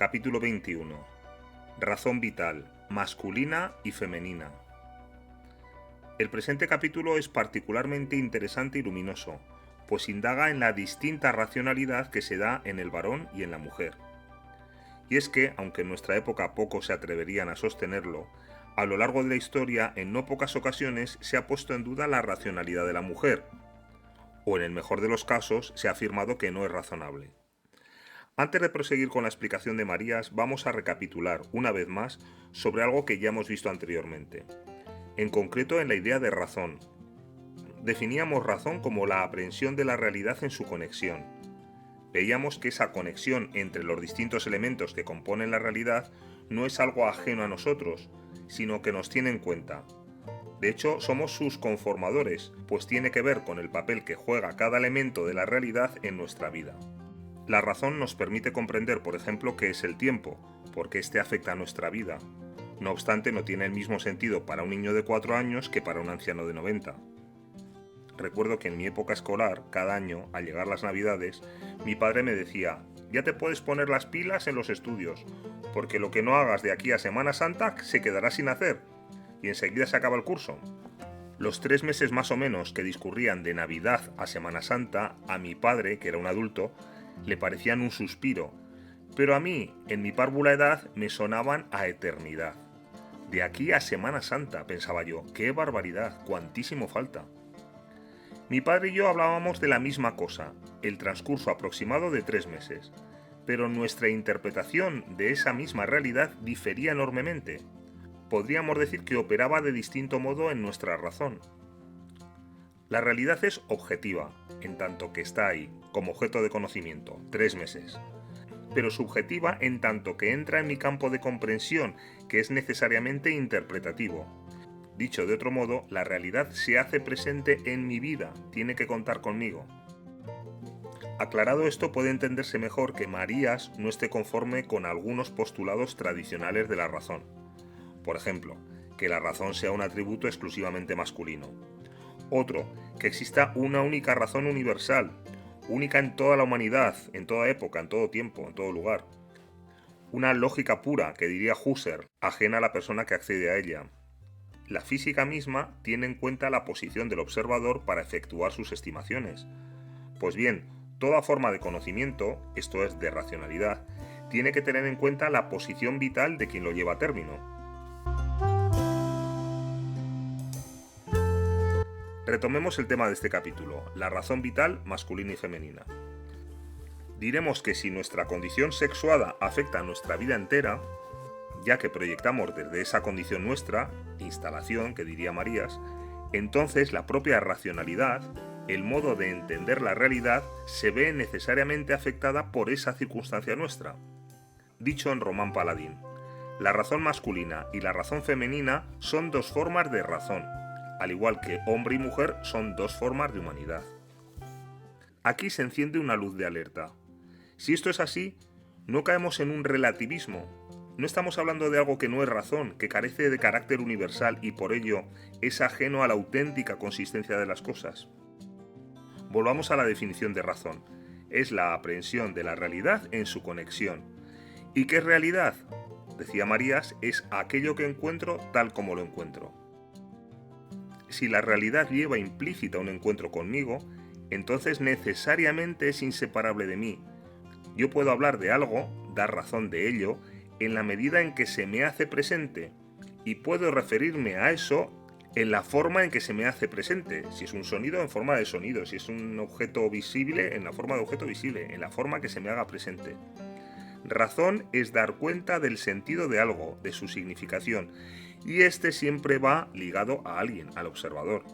Capítulo 21. Razón vital, masculina y femenina. El presente capítulo es particularmente interesante y luminoso, pues indaga en la distinta racionalidad que se da en el varón y en la mujer. Y es que, aunque en nuestra época pocos se atreverían a sostenerlo, a lo largo de la historia en no pocas ocasiones se ha puesto en duda la racionalidad de la mujer, o en el mejor de los casos se ha afirmado que no es razonable. Antes de proseguir con la explicación de Marías, vamos a recapitular una vez más sobre algo que ya hemos visto anteriormente, en concreto en la idea de razón. Definíamos razón como la aprehensión de la realidad en su conexión. Veíamos que esa conexión entre los distintos elementos que componen la realidad no es algo ajeno a nosotros, sino que nos tiene en cuenta. De hecho, somos sus conformadores, pues tiene que ver con el papel que juega cada elemento de la realidad en nuestra vida. La razón nos permite comprender, por ejemplo, qué es el tiempo, porque éste afecta a nuestra vida. No obstante, no tiene el mismo sentido para un niño de 4 años que para un anciano de 90. Recuerdo que en mi época escolar, cada año, al llegar las Navidades, mi padre me decía: ya te puedes poner las pilas en los estudios, porque lo que no hagas de aquí a Semana Santa se quedará sin hacer, y enseguida se acaba el curso. Los 3 meses más o menos que discurrían de Navidad a Semana Santa, a mi padre, que era un adulto, le parecían un suspiro, pero a mí, en mi párvula edad, me sonaban a eternidad. De aquí a Semana Santa, pensaba yo, qué barbaridad, cuantísimo falta. Mi padre y yo hablábamos de la misma cosa, el transcurso aproximado de 3 meses, pero nuestra interpretación de esa misma realidad difería enormemente. Podríamos decir que operaba de distinto modo en nuestra razón. La realidad es objetiva, en tanto que está ahí, como objeto de conocimiento, 3 meses. Pero subjetiva en tanto que entra en mi campo de comprensión, que es necesariamente interpretativo. Dicho de otro modo, la realidad se hace presente en mi vida, tiene que contar conmigo. Aclarado esto, puede entenderse mejor que Marías no esté conforme con algunos postulados tradicionales de la razón. Por ejemplo, que la razón sea un atributo exclusivamente masculino. Otro, que exista una única razón universal, única en toda la humanidad, en toda época, en todo tiempo, en todo lugar. Una lógica pura, que diría Husserl, ajena a la persona que accede a ella. La física misma tiene en cuenta la posición del observador para efectuar sus estimaciones. Pues bien, toda forma de conocimiento, esto es, de racionalidad, tiene que tener en cuenta la posición vital de quien lo lleva a término. Retomemos el tema de este capítulo, la razón vital masculina y femenina. Diremos que si nuestra condición sexuada afecta a nuestra vida entera, ya que proyectamos desde esa condición nuestra, instalación, que diría Marías, entonces la propia racionalidad, el modo de entender la realidad, se ve necesariamente afectada por esa circunstancia nuestra. Dicho en Román Paladín, la razón masculina y la razón femenina son dos formas de razón, al igual que hombre y mujer son dos formas de humanidad. Aquí se enciende una luz de alerta. Si esto es así, no caemos en un relativismo. No estamos hablando de algo que no es razón, que carece de carácter universal y por ello es ajeno a la auténtica consistencia de las cosas. Volvamos a la definición de razón. Es la aprehensión de la realidad en su conexión. ¿Y qué es realidad? Decía Marías, es aquello que encuentro tal como lo encuentro. Si la realidad lleva implícita un encuentro conmigo, entonces necesariamente es inseparable de mí. Yo puedo hablar de algo, dar razón de ello, en la medida en que se me hace presente, y puedo referirme a eso en la forma en que se me hace presente. Si es un sonido, en forma de sonido; si es un objeto visible, en la forma de objeto visible, en la forma que se me haga presente. Razón es dar cuenta del sentido de algo, de su significación, y este siempre va ligado a alguien, al observador.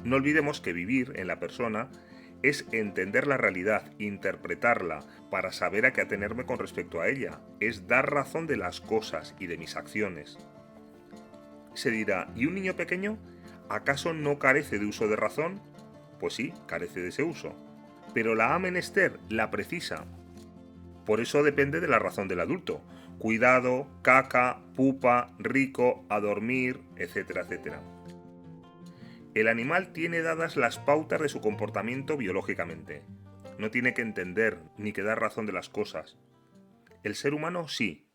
No olvidemos que vivir en la persona es entender la realidad, interpretarla, para saber a qué atenerme con respecto a ella, es dar razón de las cosas y de mis acciones. Se dirá, ¿y un niño pequeño? ¿Acaso no carece de uso de razón? Pues sí, carece de ese uso, pero la ha menester, la precisa. Por eso depende de la razón del adulto. Cuidado, caca, pupa, rico, a dormir, etcétera, etcétera. El animal tiene dadas las pautas de su comportamiento biológicamente. No tiene que entender ni que dar razón de las cosas. El ser humano sí.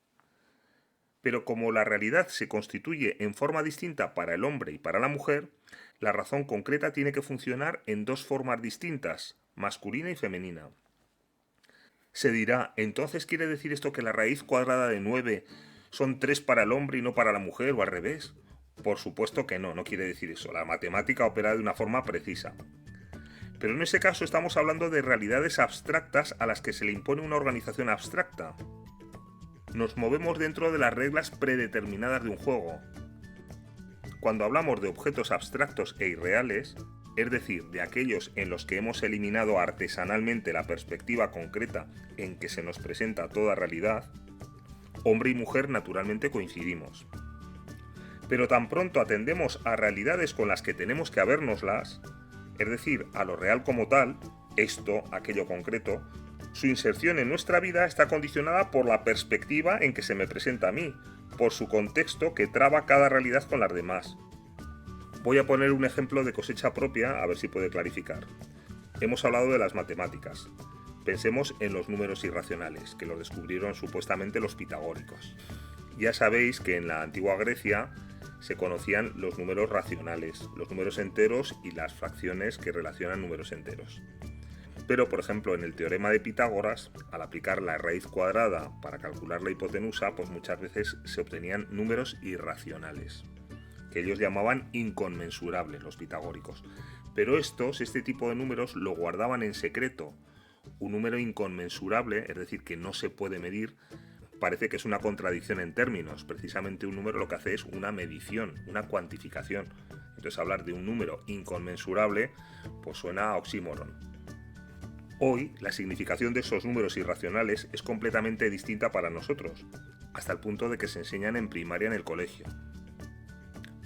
Pero como la realidad se constituye en forma distinta para el hombre y para la mujer, la razón concreta tiene que funcionar en dos formas distintas, masculina y femenina. Se dirá, ¿entonces quiere decir esto que la raíz cuadrada de 9 son 3 para el hombre y no para la mujer o al revés? Por supuesto que no, no quiere decir eso. La matemática opera de una forma precisa. Pero en ese caso estamos hablando de realidades abstractas a las que se le impone una organización abstracta. Nos movemos dentro de las reglas predeterminadas de un juego. Cuando hablamos de objetos abstractos e irreales, es decir, de aquellos en los que hemos eliminado artesanalmente la perspectiva concreta en que se nos presenta toda realidad, hombre y mujer naturalmente coincidimos. Pero tan pronto atendemos a realidades con las que tenemos que habérnoslas, es decir, a lo real como tal, esto, aquello concreto, su inserción en nuestra vida está condicionada por la perspectiva en que se me presenta a mí, por su contexto que traba cada realidad con las demás. Voy a poner un ejemplo de cosecha propia a ver si puede clarificar. Hemos hablado de las matemáticas. Pensemos en los números irracionales, que los descubrieron supuestamente los pitagóricos. Ya sabéis que en la antigua Grecia se conocían los números racionales, los números enteros y las fracciones que relacionan números enteros. Pero, por ejemplo, en el teorema de Pitágoras, al aplicar la raíz cuadrada para calcular la hipotenusa, pues muchas veces se obtenían números irracionales, que ellos llamaban inconmensurables, los pitagóricos. Pero este tipo de números lo guardaban en secreto. Un número inconmensurable, es decir, que no se puede medir, parece que es una contradicción en términos. Precisamente un número lo que hace es una medición, una cuantificación. Entonces hablar de un número inconmensurable, pues suena a oxímoron. Hoy, la significación de esos números irracionales es completamente distinta para nosotros, hasta el punto de que se enseñan en primaria en el colegio.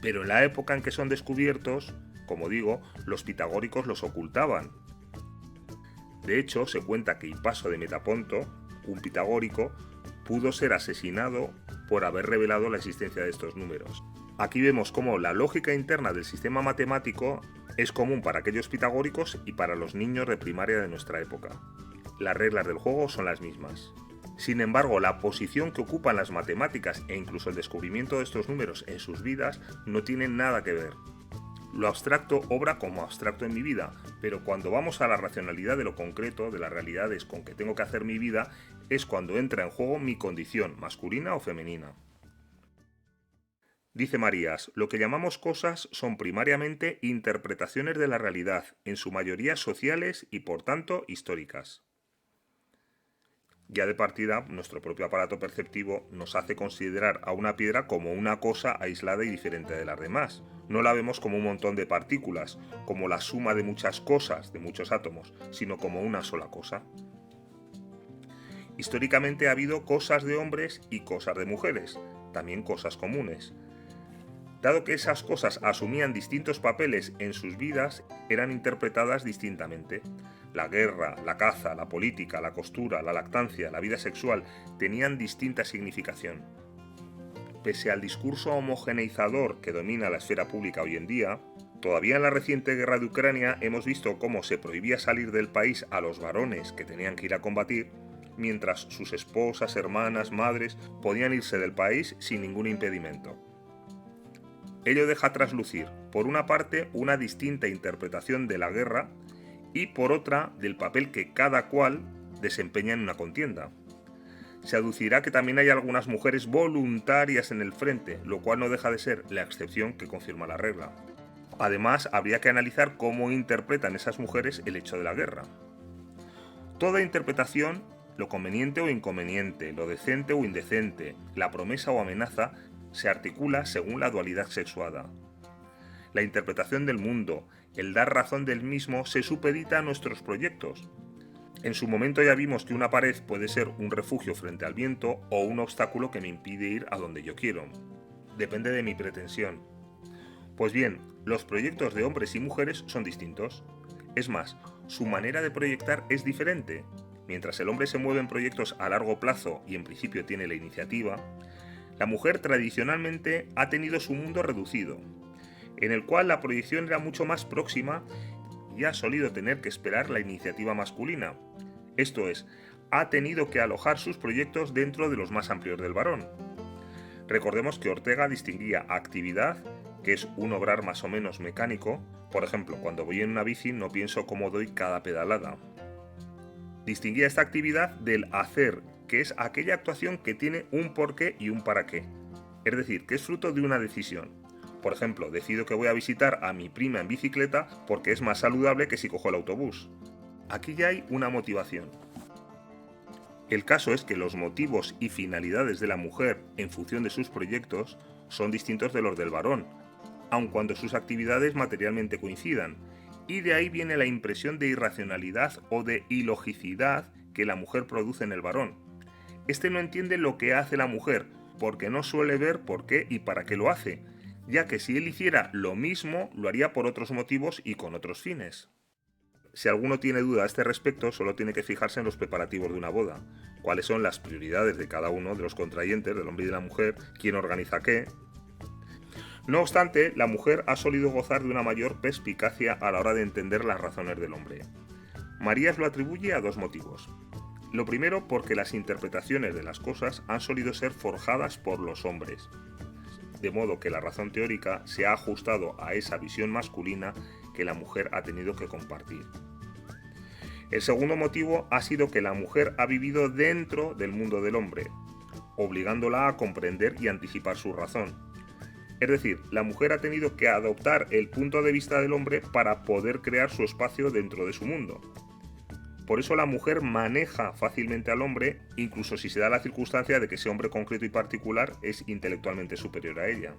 Pero en la época en que son descubiertos, como digo, los pitagóricos los ocultaban. De hecho, se cuenta que Hipaso de Metaponto, un pitagórico, pudo ser asesinado por haber revelado la existencia de estos números. Aquí vemos cómo la lógica interna del sistema matemático es común para aquellos pitagóricos y para los niños de primaria de nuestra época. Las reglas del juego son las mismas. Sin embargo, la posición que ocupan las matemáticas e incluso el descubrimiento de estos números en sus vidas no tienen nada que ver. Lo abstracto obra como abstracto en mi vida, pero cuando vamos a la racionalidad de lo concreto, de las realidades con que tengo que hacer mi vida, es cuando entra en juego mi condición, masculina o femenina. Dice Marías, lo que llamamos cosas son primariamente interpretaciones de la realidad, en su mayoría sociales y por tanto históricas. Ya de partida, nuestro propio aparato perceptivo nos hace considerar a una piedra como una cosa aislada y diferente de las demás. No la vemos como un montón de partículas, como la suma de muchas cosas, de muchos átomos, sino como una sola cosa. Históricamente ha habido cosas de hombres y cosas de mujeres, también cosas comunes. Dado que esas cosas asumían distintos papeles en sus vidas, eran interpretadas distintamente. La guerra, la caza, la política, la costura, la lactancia, la vida sexual tenían distinta significación. Pese al discurso homogeneizador que domina la esfera pública hoy en día, todavía en la reciente guerra de Ucrania hemos visto cómo se prohibía salir del país a los varones que tenían que ir a combatir, mientras sus esposas, hermanas, madres podían irse del país sin ningún impedimento. Ello deja traslucir, por una parte, una distinta interpretación de la guerra y, por otra, del papel que cada cual desempeña en una contienda. Se aducirá que también hay algunas mujeres voluntarias en el frente, lo cual no deja de ser la excepción que confirma la regla. Además, habría que analizar cómo interpretan esas mujeres el hecho de la guerra. Toda interpretación, lo conveniente o inconveniente, lo decente o indecente, la promesa o amenaza, se articula según la dualidad sexuada. La interpretación del mundo, el dar razón del mismo, se supedita a nuestros proyectos. En su momento ya vimos que una pared puede ser un refugio frente al viento o un obstáculo que me impide ir a donde yo quiero. Depende de mi pretensión. Pues bien, los proyectos de hombres y mujeres son distintos. Es más, su manera de proyectar es diferente. Mientras el hombre se mueve en proyectos a largo plazo y en principio tiene la iniciativa, la mujer tradicionalmente ha tenido su mundo reducido, en el cual la proyección era mucho más próxima y ha solido tener que esperar la iniciativa masculina. Esto es, ha tenido que alojar sus proyectos dentro de los más amplios del varón. Recordemos que Ortega distinguía actividad, que es un obrar más o menos mecánico. Por ejemplo, cuando voy en una bici no pienso cómo doy cada pedalada. Distinguía esta actividad del hacer, que es aquella actuación que tiene un porqué y un para qué. Es decir, que es fruto de una decisión. Por ejemplo, decido que voy a visitar a mi prima en bicicleta porque es más saludable que si cojo el autobús. Aquí ya hay una motivación. El caso es que los motivos y finalidades de la mujer en función de sus proyectos son distintos de los del varón, aun cuando sus actividades materialmente coincidan, y de ahí viene la impresión de irracionalidad o de ilogicidad que la mujer produce en el varón. Este no entiende lo que hace la mujer, porque no suele ver por qué y para qué lo hace, ya que si él hiciera lo mismo, lo haría por otros motivos y con otros fines. Si alguno tiene duda a este respecto, solo tiene que fijarse en los preparativos de una boda, cuáles son las prioridades de cada uno de los contrayentes, del hombre y de la mujer, quién organiza qué. No obstante, la mujer ha solido gozar de una mayor perspicacia a la hora de entender las razones del hombre. Marías lo atribuye a dos motivos. Lo primero, porque las interpretaciones de las cosas han solido ser forjadas por los hombres, de modo que la razón teórica se ha ajustado a esa visión masculina que la mujer ha tenido que compartir. El segundo motivo ha sido que la mujer ha vivido dentro del mundo del hombre, obligándola a comprender y anticipar su razón. Es decir, la mujer ha tenido que adoptar el punto de vista del hombre para poder crear su espacio dentro de su mundo. Por eso la mujer maneja fácilmente al hombre, incluso si se da la circunstancia de que ese hombre concreto y particular es intelectualmente superior a ella.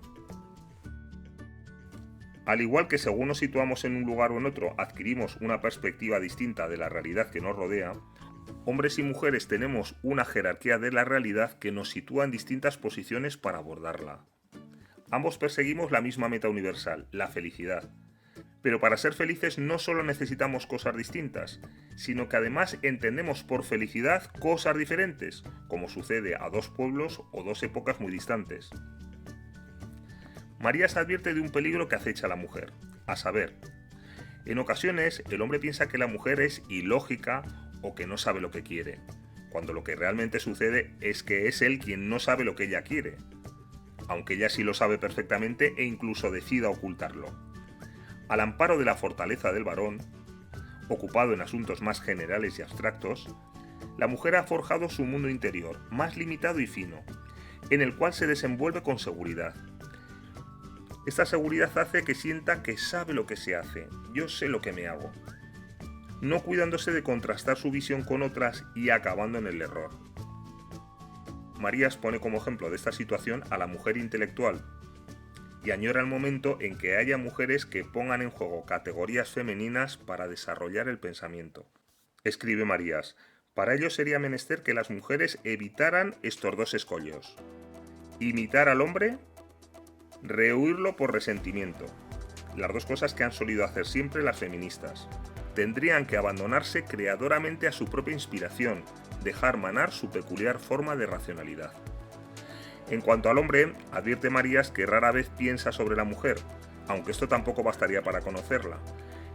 Al igual que según nos situamos en un lugar o en otro, adquirimos una perspectiva distinta de la realidad que nos rodea, hombres y mujeres tenemos una jerarquía de la realidad que nos sitúa en distintas posiciones para abordarla. Ambos perseguimos la misma meta universal, la felicidad. Pero para ser felices no solo necesitamos cosas distintas, sino que además entendemos por felicidad cosas diferentes, como sucede a dos pueblos o dos épocas muy distantes. Marías advierte de un peligro que acecha a la mujer, a saber, en ocasiones el hombre piensa que la mujer es ilógica o que no sabe lo que quiere, cuando lo que realmente sucede es que es él quien no sabe lo que ella quiere, aunque ella sí lo sabe perfectamente e incluso decida ocultarlo. Al amparo de la fortaleza del varón, ocupado en asuntos más generales y abstractos, la mujer ha forjado su mundo interior, más limitado y fino, en el cual se desenvuelve con seguridad. Esta seguridad hace que sienta que sabe lo que se hace, yo sé lo que me hago, no cuidándose de contrastar su visión con otras y acabando en el error. Marías pone como ejemplo de esta situación a la mujer intelectual, y añora el momento en que haya mujeres que pongan en juego categorías femeninas para desarrollar el pensamiento. Escribe Marías, para ello sería menester que las mujeres evitaran estos dos escollos: imitar al hombre, rehuirlo por resentimiento, las dos cosas que han solido hacer siempre las feministas. Tendrían que abandonarse creadoramente a su propia inspiración, dejar manar su peculiar forma de racionalidad. En cuanto al hombre, advierte Marías que rara vez piensa sobre la mujer, aunque esto tampoco bastaría para conocerla.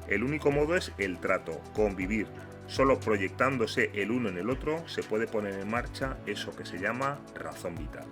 El único modo es el trato, convivir. Solo proyectándose el uno en el otro se puede poner en marcha eso que se llama razón vital.